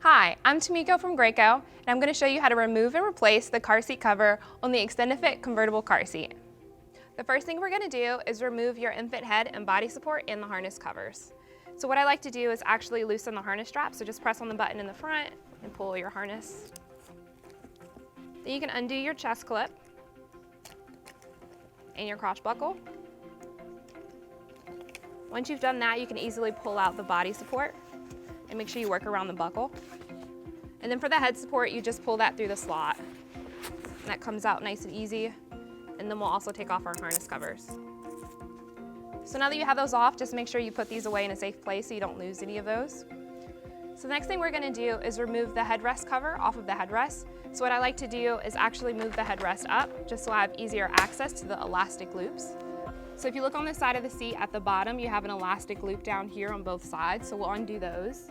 Hi, I'm Tamiko from Graco, and I'm going to show you how to remove and replace the car seat cover on the Extended Fit convertible car seat. The first thing we're going to do is remove your infant head and body support and the harness covers. So what I like to do is actually loosen the harness strap, so just press on the button in the front and pull your harness. Then you can undo your chest clip and your crotch buckle. Once you've done that, you can easily pull out the body support and make sure you work around the buckle. And then for the head support, you just pull that through the slot. And that comes out nice and easy. And then we'll also take off our harness covers. So now that you have those off, just make sure you put these away in a safe place so you don't lose any of those. So the next thing we're going to do is remove the headrest cover off of the headrest. So what I like to do is actually move the headrest up just so I have easier access to the elastic loops. So if you look on the side of the seat at the bottom, you have an elastic loop down here on both sides, so we'll undo those.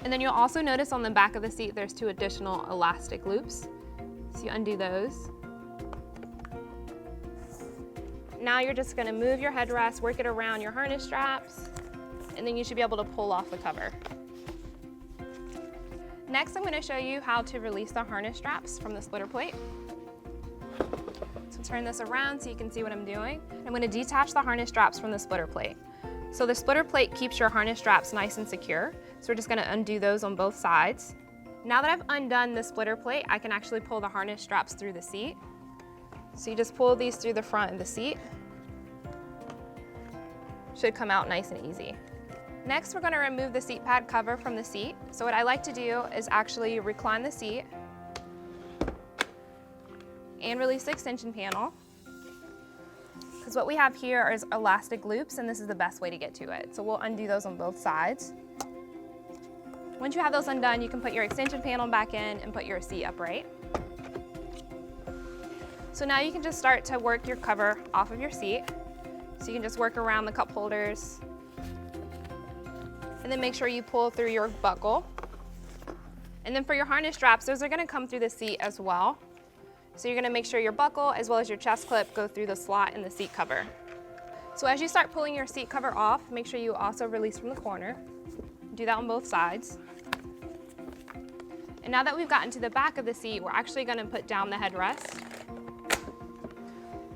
And then you'll also notice on the back of the seat there's 2 additional elastic loops. So you undo those. Now you're just going to move your headrest, work it around your harness straps, and then you should be able to pull off the cover. Next, I'm going to show you how to release the harness straps from the splitter plate. So turn this around so you can see what I'm doing. I'm going to detach the harness straps from the splitter plate. So the splitter plate keeps your harness straps nice and secure. So we're just going to undo those on both sides. Now that I've undone the splitter plate, I can actually pull the harness straps through the seat. So you just pull these through the front of the seat. Should come out nice and easy. Next, we're going to remove the seat pad cover from the seat. So what I like to do is actually recline the seat and release the extension panel. Because what we have here is elastic loops, and this is the best way to get to it. So we'll undo those on both sides. Once you have those undone, you can put your extension panel back in and put your seat upright. So now you can just start to work your cover off of your seat. So you can just work around the cup holders. And then make sure you pull through your buckle. And then for your harness straps, those are going to come through the seat as well. So you're going to make sure your buckle as well as your chest clip go through the slot in the seat cover. So as you start pulling your seat cover off, make sure you also release from the corner. Do that on both sides. And now that we've gotten to the back of the seat, we're actually going to put down the headrest.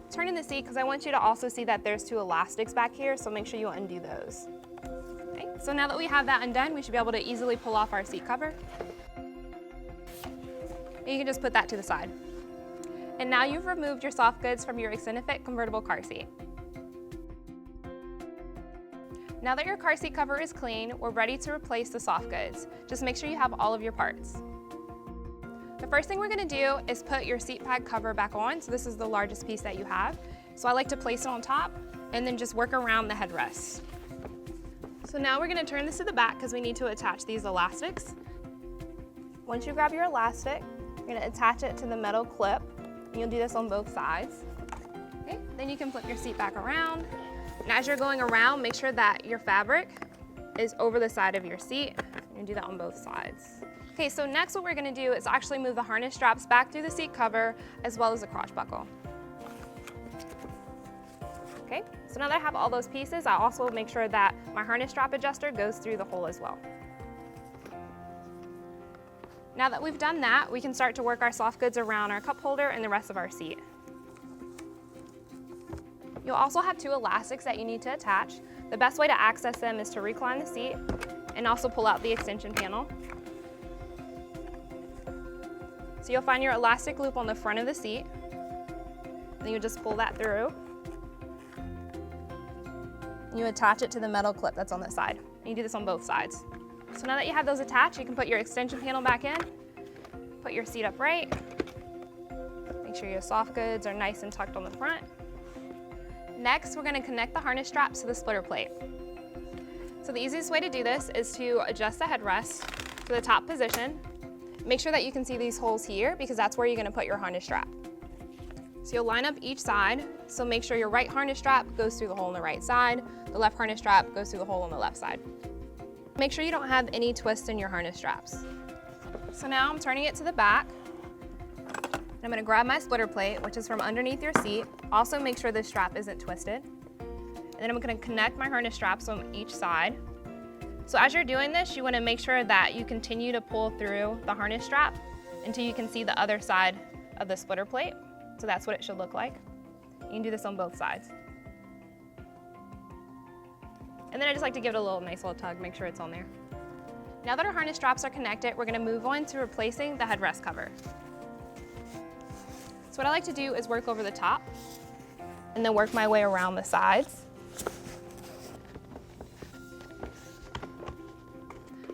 Turn in the seat because I want you to also see that there's 2 elastics back here, so make sure you undo those. Okay, so now that we have that undone, we should be able to easily pull off our seat cover. And you can just put that to the side. And now you've removed your soft goods from your Extended Fit convertible car seat. Now that your car seat cover is clean, we're ready to replace the soft goods. Just make sure you have all of your parts. The first thing we're going to do is put your seat pad cover back on. So this is the largest piece that you have. So I like to place it on top and then just work around the headrest. So now we're going to turn this to the back because we need to attach these elastics. Once you grab your elastic, you're going to attach it to the metal clip. And you'll do this on both sides. Okay, then you can flip your seat back around. And as you're going around, make sure that your fabric is over the side of your seat. And do that on both sides. Okay, so next what we're going to do is actually move the harness straps back through the seat cover as well as the crotch buckle. Okay, so now that I have all those pieces, I also will make sure that my harness strap adjuster goes through the hole as well. Now that we've done that, we can start to work our soft goods around our cup holder and the rest of our seat. You'll also have 2 elastics that you need to attach. The best way to access them is to recline the seat and also pull out the extension panel. So you'll find your elastic loop on the front of the seat. Then you just pull that through. And you attach it to the metal clip that's on the side. And you do this on both sides. So now that you have those attached, you can put your extension panel back in, put your seat upright, make sure your soft goods are nice and tucked on the front. Next, we're going to connect the harness straps to the splitter plate. So the easiest way to do this is to adjust the headrest to the top position. Make sure that you can see these holes here because that's where you're going to put your harness strap. So you'll line up each side, so make sure your right harness strap goes through the hole on the right side, the left harness strap goes through the hole on the left side. Make sure you don't have any twists in your harness straps. So now I'm turning it to the back. I'm going to grab my splitter plate, which is from underneath your seat. Also make sure this strap isn't twisted. And then I'm going to connect my harness straps on each side. So as you're doing this, you want to make sure that you continue to pull through the harness strap until you can see the other side of the splitter plate. So that's what it should look like. You can do this on both sides. And then I just like to give it a nice little tug, make sure it's on there. Now that our harness straps are connected, we're going to move on to replacing the headrest cover. So what I like to do is work over the top and then work my way around the sides.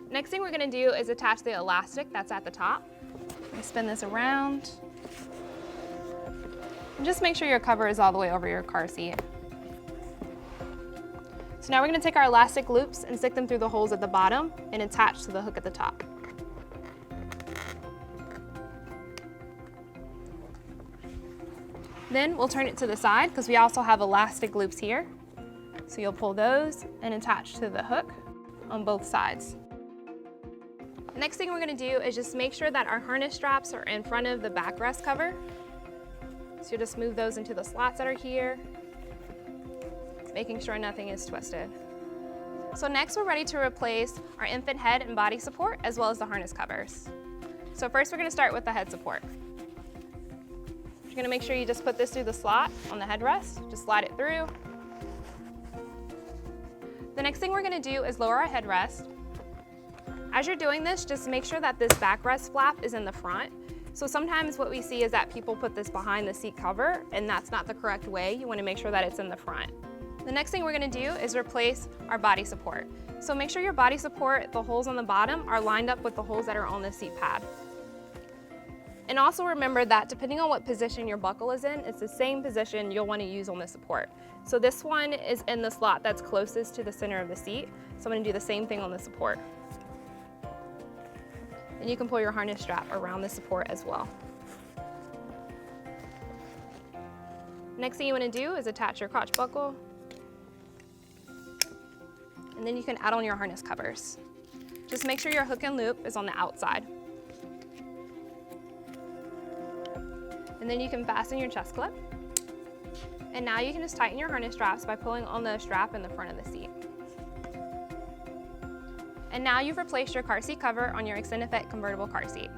Next thing we're going to do is attach the elastic that's at the top. I spin this around. And just make sure your cover is all the way over your car seat. So now we're going to take our elastic loops and stick them through the holes at the bottom and attach to the hook at the top. Then we'll turn it to the side because we also have elastic loops here. So you'll pull those and attach to the hook on both sides. Next thing we're going to do is just make sure that our harness straps are in front of the backrest cover. So you'll just move those into the slots that are here, making sure nothing is twisted. So next we're ready to replace our infant head and body support as well as the harness covers. So first we're going to start with the head support. You're going to make sure you just put this through the slot on the headrest, just slide it through. The next thing we're going to do is lower our headrest. As you're doing this, just make sure that this backrest flap is in the front. So sometimes what we see is that people put this behind the seat cover, and that's not the correct way. You want to make sure that it's in the front. The next thing we're going to do is replace our body support. So make sure your body support, the holes on the bottom, are lined up with the holes that are on the seat pad. And also remember that depending on what position your buckle is in, it's the same position you'll want to use on the support. So this one is in the slot that's closest to the center of the seat. So I'm going to do the same thing on the support. And you can pull your harness strap around the support as well. Next thing you want to do is attach your crotch buckle. And then you can add on your harness covers. Just make sure your hook and loop is on the outside. And then you can fasten your chest clip. And now you can just tighten your harness straps by pulling on the strap in the front of the seat. And now you've replaced your car seat cover on your Extend Effect convertible car seat.